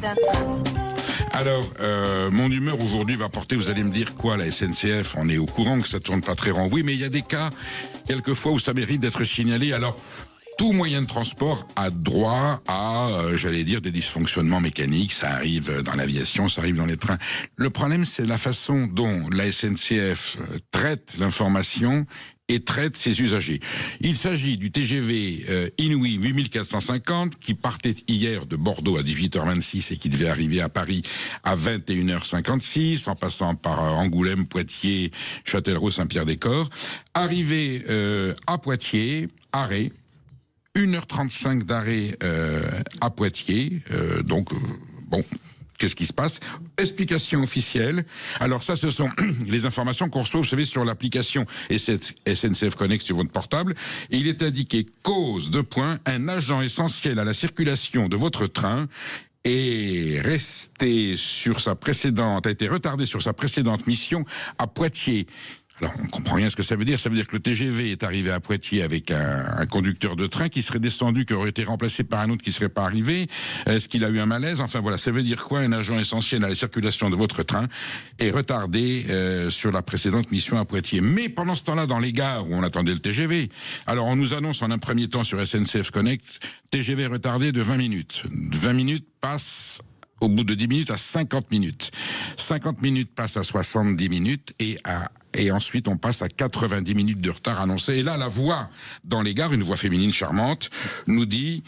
d'un train. Alors, mon humeur aujourd'hui va porter, vous allez me dire quoi, la SNCF, on est au courant que ça tourne pas très rond. Oui, mais il y a des cas, quelquefois, où ça mérite d'être signalé. Alors, tout moyen de transport a droit à, j'allais dire, des dysfonctionnements mécaniques. Ça arrive dans l'aviation, ça arrive dans les trains. Le problème, c'est la façon dont la SNCF traite l'information et traite ses usagers. Il s'agit du TGV Inouï 8450 qui partait hier de Bordeaux à 18h26 et qui devait arriver à Paris à 21h56 en passant par Angoulême, Poitiers, Châtellerault, Saint-Pierre-des-Corps. Arrivé à Poitiers, arrêt. 1h35 d'arrêt à Poitiers, bon, qu'est-ce qui se passe? Explication officielle. Alors ça, ce sont les informations qu'on reçoit, vous savez, sur l'application SNCF Connect sur votre portable. Et il est indiqué cause de point, un agent essentiel à la circulation de votre train est resté sur sa précédente, a été retardé sur sa précédente mission à Poitiers. Alors, on comprend rien ce que ça veut dire. Ça veut dire que le TGV est arrivé à Poitiers avec un conducteur de train qui serait descendu, qui aurait été remplacé par un autre qui serait pas arrivé. Est-ce qu'il a eu un malaise? Enfin voilà, ça veut dire quoi? Un agent essentiel à la circulation de votre train est retardé sur la précédente mission à Poitiers. Mais pendant ce temps-là, dans les gares où on attendait le TGV, alors on nous annonce en un premier temps sur SNCF Connect, TGV retardé de 20 minutes. 20 minutes passent au bout de 10 minutes à 50 minutes. 50 minutes passent à 70 minutes et ensuite on passe à 90 minutes de retard annoncé. Et là, la voix dans les gares, une voix féminine charmante, nous dit,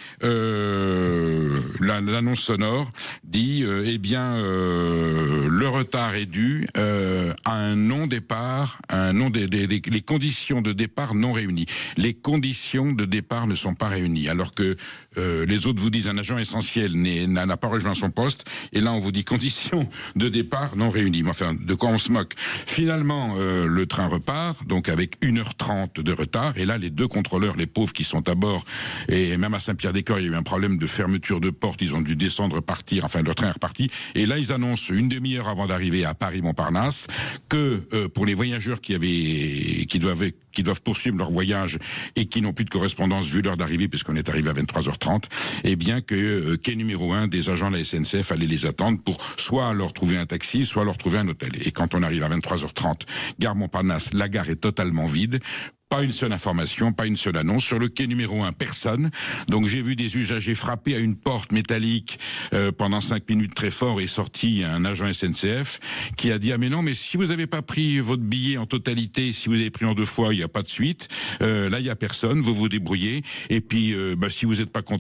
l'annonce sonore dit, le retard est dû à un non-départ, les conditions de départ non réunies. Les conditions de départ ne sont pas réunies, alors que les autres vous disent un agent essentiel n'a pas rejoint son poste, et là on vous dit conditions de départ non réunies. Mais enfin, de quoi on se moque? Finalement, le train repart, donc avec 1h30 de retard, et là les deux contrôleurs, les pauvres qui sont à bord, et même à Saint-Pierre-des-Corps, il y a eu un problème de fermeture de porte, ils ont dû descendre, partir, enfin leur train est reparti, et là ils annoncent une demi-heure avant d'arriver à Paris-Montparnasse que pour les voyageurs qui doivent poursuivre leur voyage et qui n'ont plus de correspondance vu l'heure d'arrivée, puisqu'on est arrivé à 23h30, eh bien que quai numéro 1 des agents de la SNCF allaient les attendre pour soit leur trouver un taxi, soit leur trouver un hôtel. Et quand on arrive à 23h30, gare Montparnasse, la gare est totalement vide. Pas une seule information, pas une seule annonce. Sur le quai numéro 1, personne. Donc j'ai vu des usagers frapper à une porte métallique pendant 5 minutes très fort, et sorti un agent SNCF qui a dit « Ah mais non, mais si vous n'avez pas pris votre billet en totalité, si vous avez pris en 2 fois, il n'y a pas de suite. Là, il n'y a personne, vous vous débrouillez. Et puis, si vous n'êtes pas content,